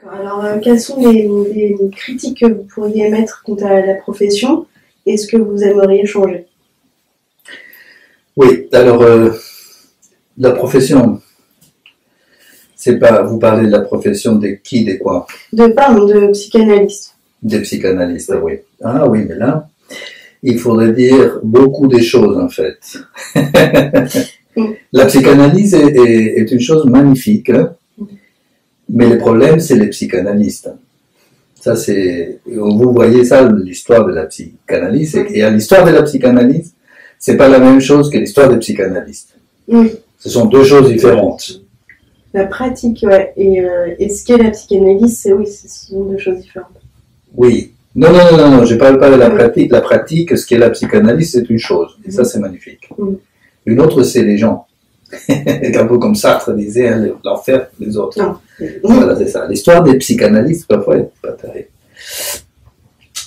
Alors, quelles sont les critiques que vous pourriez émettre quant à la profession et ce que vous aimeriez changer? Oui, alors la profession, c'est pas, vous parlez de la profession de qui, de quoi? Pardon, de psychanalyste. Des psychanalystes, oui. Ah oui, mais là, il faudrait dire beaucoup de choses en fait. La psychanalyse est une chose magnifique, hein, mais le problème c'est les psychanalystes. Ça c'est, vous voyez ça, l'histoire de la psychanalyse, et à l'histoire de la psychanalyse, c'est pas la même chose que l'histoire des psychanalystes. Oui. Ce sont deux choses différentes. La pratique, ouais, et ce qu'est la psychanalyse, oui, ce sont deux choses différentes. Oui. Non, je parle pas de la pratique. La pratique, ce qu'est la psychanalyse, c'est une chose, et ça c'est magnifique. Une autre, c'est les gens. Un peu comme Sartre disait, hein, l'enfer les autres. Non. Voilà, c'est ça. L'histoire des psychanalystes, parfois, est pas terrible.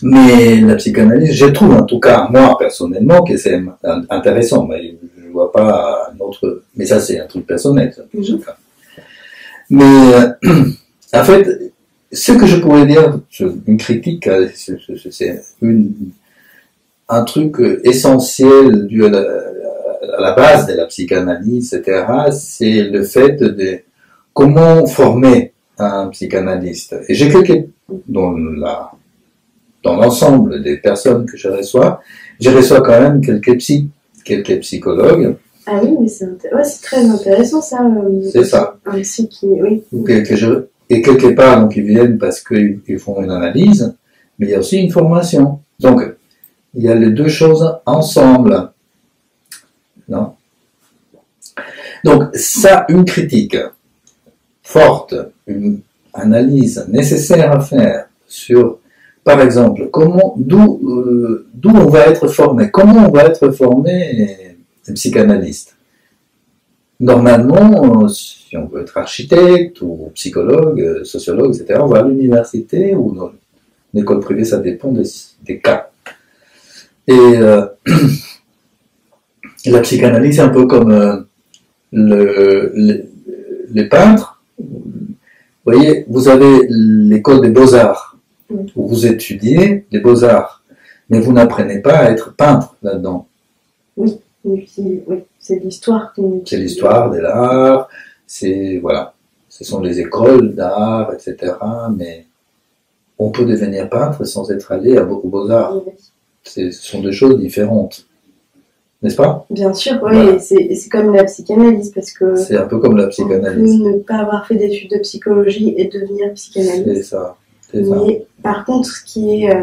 Mais la psychanalyse, je trouve en tout cas, moi personnellement, que c'est intéressant. Mais je vois pas un autre. Mais ça, c'est un truc personnel. Ça, mais en fait, ce que je pourrais dire, une critique, c'est un truc essentiel dû à la base de la psychanalyse, etc., c'est le fait de comment former un psychanalyste. Et j'ai quelques, dans l'ensemble des personnes que je reçois quand même quelques psychologues. Ah oui, mais c'est très intéressant ça. C'est ça. Un psy qui, oui. Et quelque part, donc ils viennent parce qu'ils font une analyse, mais il y a aussi une formation. Donc, il y a les deux choses ensemble. Non. Donc, ça, une critique forte, une analyse nécessaire à faire sur, par exemple, d'où on va être formé, comment on va être formé psychanalyste. Normalement, si on veut être architecte ou psychologue, sociologue, etc., on va à l'université ou dans une école privée, ça dépend des cas. Et la psychanalyse, c'est un peu comme les peintres. Vous voyez, vous avez l'école des beaux-arts, où vous étudiez les beaux-arts, mais vous n'apprenez pas à être peintre là-dedans. Oui, c'est l'histoire. C'est l'histoire de l'art, voilà, ce sont les écoles d'art, etc., mais on peut devenir peintre sans être allé aux beaux-arts. Oui. Ce sont deux choses différentes. N'est-ce pas? Bien sûr, oui, voilà. Et c'est comme la psychanalyse, parce que... C'est un peu comme la psychanalyse. On peut ne pas avoir fait d'études de psychologie et devenir psychanalyste. C'est ça. Mais par contre, ce qui est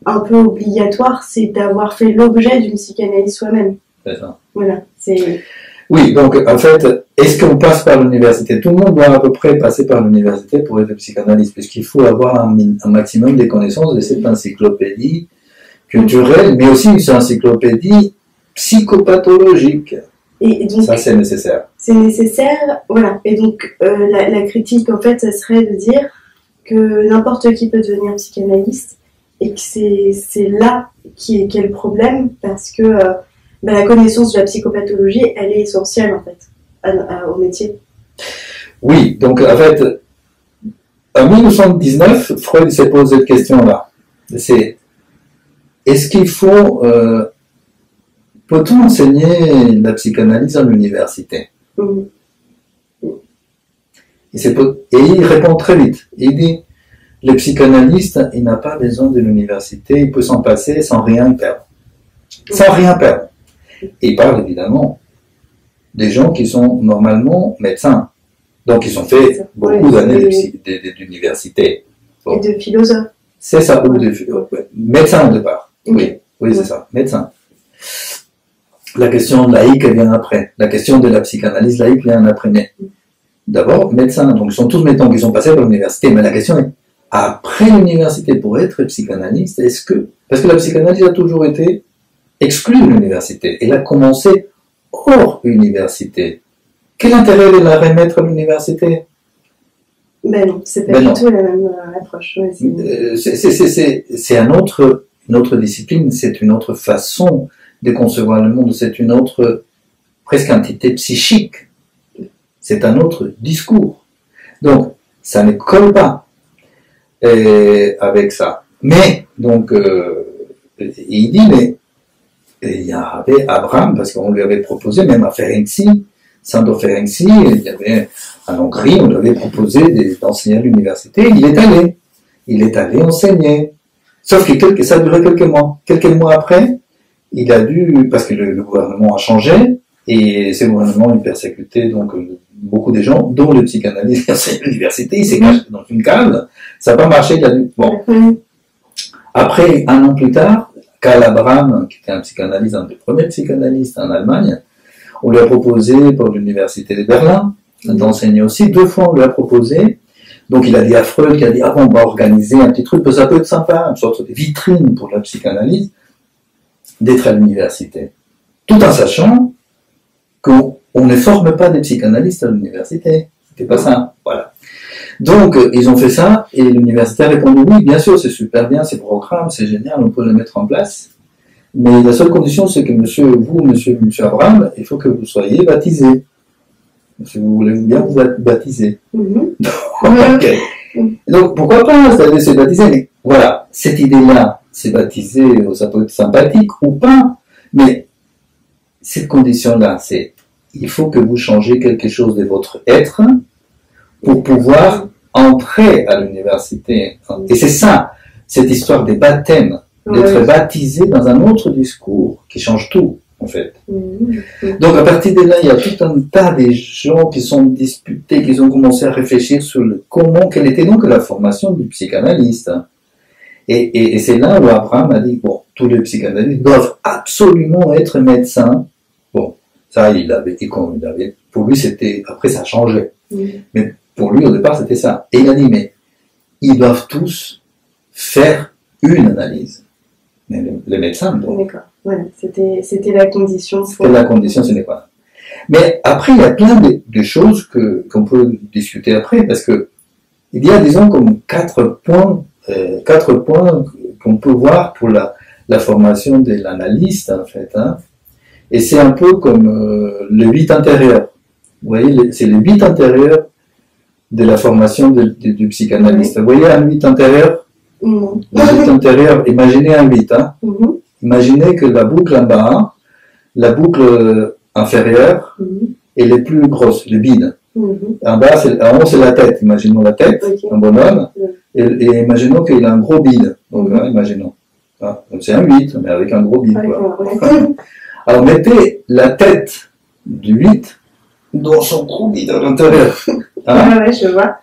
un peu obligatoire, c'est d'avoir fait l'objet d'une psychanalyse soi-même. C'est ça. Voilà, Oui, donc en fait, est-ce qu'on passe par l'université? Tout le monde doit à peu près passer par l'université pour être psychanalyste, puisqu'il faut avoir un maximum de connaissances de cette encyclopédie culturelle, mais aussi une encyclopédie psychopathologique. Et donc, ça, c'est nécessaire. C'est nécessaire, voilà. Et donc, la critique, en fait, ça serait de dire que n'importe qui peut devenir psychanalyste et que c'est là qui est le problème, parce que la connaissance de la psychopathologie, elle est essentielle, en fait, au métier. Oui, donc, en fait, en 1919, Freud s'est posé cette question-là. Est-ce qu'il faut... peut-on enseigner la psychanalyse à l'université? Et il répond très vite. Il dit, le psychanalyste, il n'a pas besoin de l'université, il peut s'en passer sans rien perdre. Sans rien perdre. Et il parle évidemment des gens qui sont normalement médecins. Donc ils ont fait beaucoup d'années d'université. Bon. Et de philosophes. C'est ça, ou de médecins au départ. Oui, c'est ça, médecins. La question laïque vient après. La question de la psychanalyse laïque vient après. Mais d'abord, médecins. Donc, ils sont tous médecins qui sont passés par l'université. Mais la question est, après l'université, pour être psychanalyste, parce que la psychanalyse a toujours été exclue de l'université. Elle a commencé hors université. Quel intérêt de la remettre à l'université? Ben non, c'est pas du tout la même approche. Ouais, c'est une autre discipline, c'est une autre façon de concevoir le monde, c'est une autre, presque entité psychique. C'est un autre discours. Donc, ça ne colle pas. et avec ça. Mais, donc, il dit, mais il y avait Abraham, parce qu'on lui avait proposé, même à Ferenczi, Sandro Ferenczi, il y avait en Hongrie, on lui avait proposé d'enseigner à l'université, il est allé enseigner. Sauf que ça a duré quelques mois. Quelques mois après, il a dû, parce que le gouvernement a changé, et ce gouvernement il persécutait donc beaucoup de gens, dont le psychanalyste qui enseigne à l'université, il s'est caché dans une cave, ça n'a pas marché, il a dû, bon. Après, un an plus tard, Karl Abraham, qui était un psychanalyste, un des premiers psychanalystes en Allemagne, on lui a proposé pour l'université de Berlin d'enseigner aussi. 2 fois on lui a proposé. Donc il a dit à Freud, qui a dit, ah bon, on va organiser un petit truc, ça peut être sympa, une sorte de vitrine pour la psychanalyse, d'être à l'université. Tout en sachant qu'on ne forme pas des psychanalystes à l'université. C'était pas ça. Voilà. Donc, ils ont fait ça, et l'université a répondu, oui, bien sûr, c'est super bien, ces programmes, c'est génial, on peut les mettre en place. Mais la seule condition, c'est que monsieur Abraham, il faut que vous soyez baptisé. Si vous voulez bien vous baptiser. Okay. Donc, pourquoi pas, c'est-à-dire se baptiser, mais voilà, cette idée-là, c'est baptisé, ça peut être sympathique ou pas, mais cette condition-là, c'est, il faut que vous changez quelque chose de votre être pour pouvoir entrer à l'université. Et c'est ça, cette histoire des baptêmes, d'être baptisé dans un autre discours qui change tout, en fait. Donc à partir de là, il y a tout un tas de gens qui sont disputés, qui ont commencé à réfléchir sur quelle était donc la formation du psychanalyste. Et c'est là où Abraham a dit, bon, tous les psychanalystes doivent absolument être médecins. Bon, ça, pour lui, c'était, après ça a changé. Mais pour lui, au départ, c'était ça. Et il a dit, mais ils doivent tous faire une analyse. Mais les médecins, donc. D'accord. Voilà, c'était la condition. C'était la condition, ce n'est pas. Mais après, il y a plein de choses qu'on peut discuter après, parce que il y a, disons, comme 4 points qu'on peut voir pour la formation de l'analyste, en fait. Hein. Et c'est un peu comme le 8 intérieur. Vous voyez, c'est le 8 intérieur de la formation du psychanalyste. Vous voyez un 8 intérieur? Le 8 intérieur, imaginez un 8. Hein. Imaginez que la boucle en bas, la boucle inférieure, elle est plus grosse, le bide. En bas, en haut, c'est la tête. Imaginons la tête, un bonhomme, et imaginons qu'il a un gros bide. Donc, imaginons. Ah, donc c'est un 8, mais avec un gros bide. Alors, mettez la tête du 8 dans son gros bide à l'intérieur. Hein? Ouais, je vois.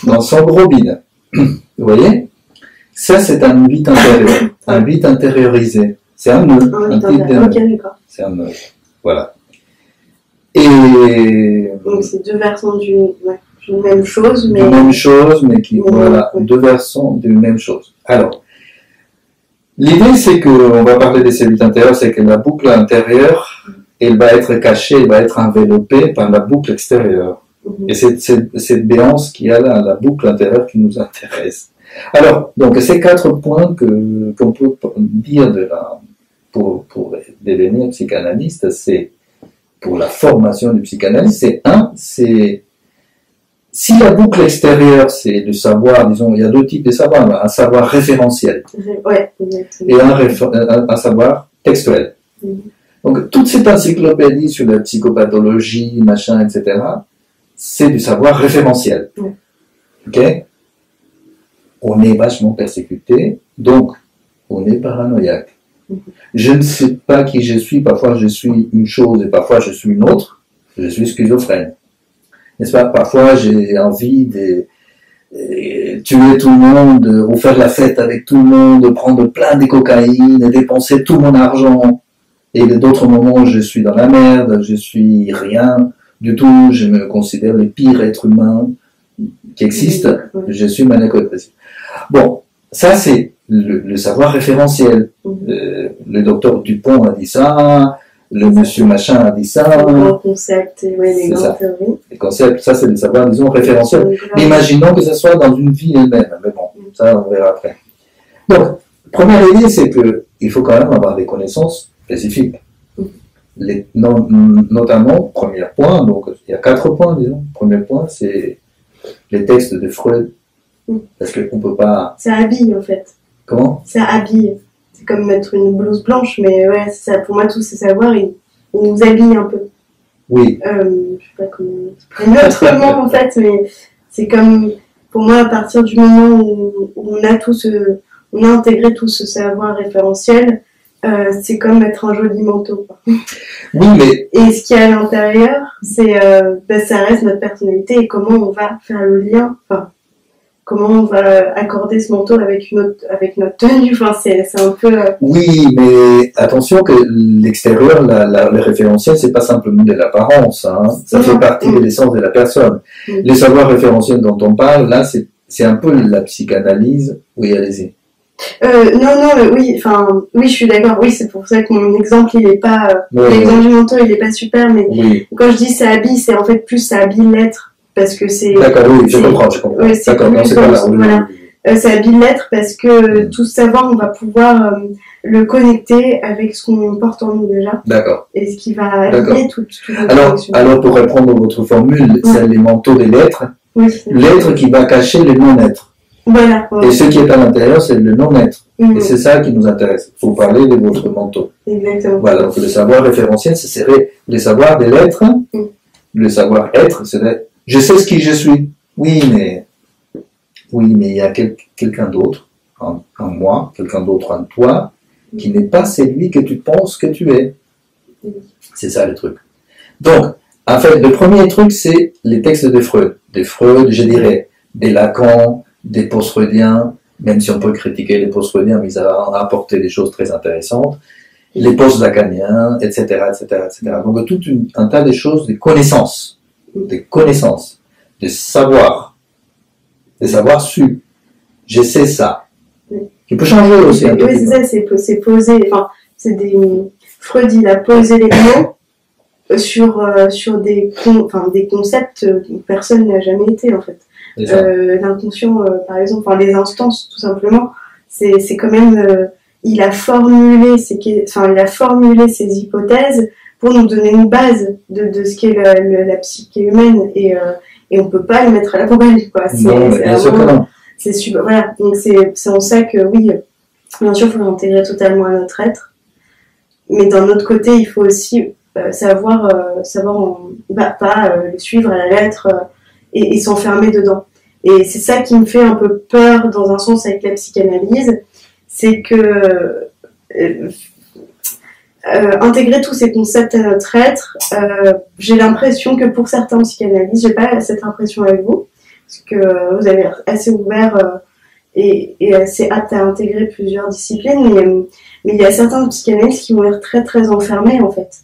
Dans son gros bide. Vous voyez? Ça, c'est un 8 intérieur. Un 8 intériorisé. C'est un nœud. C'est un nœud. Voilà. Et. Donc, c'est 2 versants d'une même chose, mais. D'une même chose, mais qui, voilà, 2 versants d'une même chose. Alors, l'idée, c'est qu'on va parler des cellules intérieures, c'est que la boucle intérieure, elle va être cachée, elle va être enveloppée par la boucle extérieure. Et c'est cette béance qu'il y a là, la boucle intérieure qui nous intéresse. Alors, donc, ces 4 points qu'on peut dire pour devenir psychanalyste, c'est, pour la formation du psychanalyste, c'est si la boucle extérieure, c'est le savoir, disons, il y a 2 types de savoir, un savoir référentiel et un savoir textuel. Donc, toute cette encyclopédie sur la psychopathologie, machin, etc., c'est du savoir référentiel. Ok? On est vachement persécuté, donc on est paranoïaque. Je ne sais pas qui je suis, parfois je suis une chose et parfois je suis une autre, je suis schizophrène. N'est-ce pas? Parfois j'ai envie de tuer tout le monde, ou faire la fête avec tout le monde, de prendre plein de cocaïne, et dépenser tout mon argent. Et d'autres moments je suis dans la merde, je suis rien du tout, je me considère le pire être humain qui existe, je suis maniaco-dépressif. Bon, ça c'est le savoir référentiel. Le docteur Dupont a dit ça, le monsieur machin a dit ça. Les grands concepts, les grandes théories. Les concepts, ça c'est le savoir, disons, référentiel. Mais imaginons que ce soit dans une vie elle-même. Mais bon, ça on verra après. Donc, première idée, c'est qu'il faut quand même avoir des connaissances spécifiques. Notamment, premier point, donc il y a 4 points, disons. Premier point, c'est les textes de Freud Parce qu'on peut pas... Ça habille, en fait. Comment? Ça habille. C'est comme mettre une blouse blanche, mais ouais, ça, pour moi, tous ces savoirs, ils nous habillent un peu. Oui. Je sais pas comment exprimer autrement, en fait, mais c'est comme, pour moi, à partir du moment où on a intégré tout ce savoir référentiel, c'est comme mettre un joli manteau, quoi. Oui, mais... Et ce qu'il y a à l'intérieur, c'est, ça reste notre personnalité et comment on va faire le lien, enfin, comment on va accorder ce manteau avec notre tenue, enfin, c'est un peu... Oui, mais attention que l'extérieur, le référentiel, c'est pas simplement de l'apparence, hein. Ça fait partie de l'essence de la personne. Les savoirs référentiels dont on parle, là, c'est un peu la psychanalyse. Oui, allez-y. Oui, je suis d'accord, oui, c'est pour ça que mon exemple, il est pas, l'exemple du manteau, il est pas super, mais quand je dis ça habille, c'est en fait plus ça habille l'être, parce que c'est... D'accord, oui, je comprends. Ouais, d'accord, non, c'est pas là. Voilà. Ça habille l'être parce que tout savoir, on va pouvoir le connecter avec ce qu'on porte en nous déjà. D'accord. Et ce qui va habiller tout alors, pour répondre à votre formule, c'est les manteaux des lettres, l'être qui va cacher le non-être. Voilà. Et ce qui est à l'intérieur, c'est le non-être. Et c'est ça qui nous intéresse. Il faut parler de votre manteau. Exactement. Voilà, donc le savoir référentiel, ce serait le savoir de l'être. Le savoir être, c'est je sais ce qui je suis. Oui, mais il y a quelqu'un d'autre en moi, quelqu'un d'autre en toi, qui n'est pas celui que tu penses que tu es. C'est ça le truc. Donc, en fait, le premier truc, c'est les textes de Freud. De Freud, je dirais, des Lacan, des post-freudiens, même si on peut critiquer les post-freudiens, mais ils ont apporté des choses très intéressantes, les post-lacaniens, etc., etc., etc. Donc tout un tas de choses, des connaissances, des savoirs su. Je sais ça. Qui peut changer aussi. Oui, c'est ça, c'est poser, enfin, Freud, il a posé les mots sur des concepts où personne n'a jamais été, en fait. L'inconscient, par exemple, enfin les instances, tout simplement, c'est quand même, il a formulé ses hypothèses pour nous donner une base de ce qu'est la psyché humaine et on peut pas le mettre à la poubelle, quoi. C'est super, voilà. Donc c'est en ça que oui, bien sûr, il faut l'intégrer totalement à notre être, mais d'un autre côté, il faut aussi savoir pas le suivre à la lettre. Et s'enfermer dedans. Et c'est ça qui me fait un peu peur dans un sens avec la psychanalyse, c'est que intégrer tous ces concepts à notre être, j'ai l'impression que pour certains psychanalystes, j'ai pas cette impression avec vous, parce que vous avez l'air assez ouvert et assez apte à intégrer plusieurs disciplines, mais il y a certains psychanalystes qui vont être très très enfermés en fait.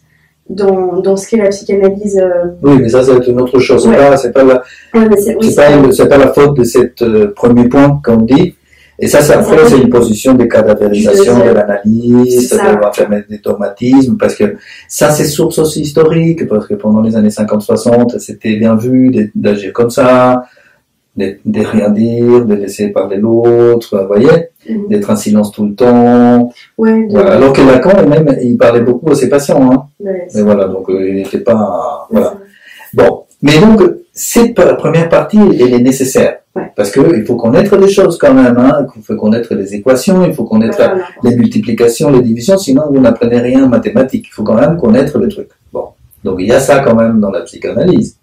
Dans ce qu'est la psychanalyse. Oui, mais ça, c'est une autre chose. C'est pas la faute de cette premier point qu'on dit. Et ça, après, c'est une position de cadavérisation de l'analyse, de l'enfermer des dogmatismes, parce que ça, c'est source aussi historique, parce que pendant les années 50-60, c'était bien vu d'agir comme ça, de rien dire, de laisser parler l'autre, vous voyez, d'être en silence tout le temps. Voilà. Alors que Lacan, même, il parlait beaucoup à ses patients, hein. Mais voilà, donc il n'était pas... Voilà. Bon, mais donc, cette première partie, elle est nécessaire. Parce qu'il faut connaître des choses quand même, hein. Il faut connaître les équations, il faut connaître les multiplications, les divisions, sinon vous n'apprenez rien en mathématiques. Il faut quand même connaître le truc. Bon, donc il y a ça quand même dans la psychanalyse.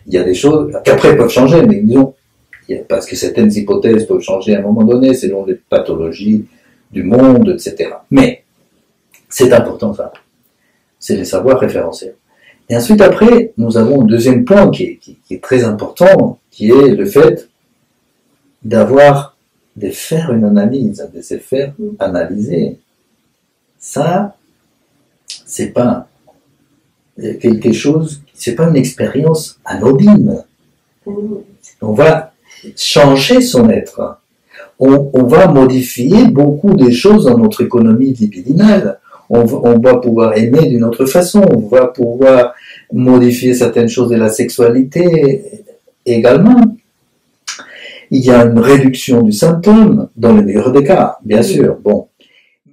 Il y a des choses qu'après peuvent changer, mais disons, parce que certaines hypothèses peuvent changer à un moment donné selon les pathologies du monde, etc. Mais c'est important ça. C'est les savoirs référentiels. Et ensuite après, nous avons un deuxième point qui est très important, qui est le fait de faire une analyse, de se faire analyser. Ça, c'est pas quelque chose, c'est pas une expérience anodine. On va changer son être. On va modifier beaucoup de choses dans notre économie libidinale. On va pouvoir aimer d'une autre façon. On va pouvoir modifier certaines choses de la sexualité également. Il y a une réduction du symptôme dans le meilleur des cas, bien sûr. Bon,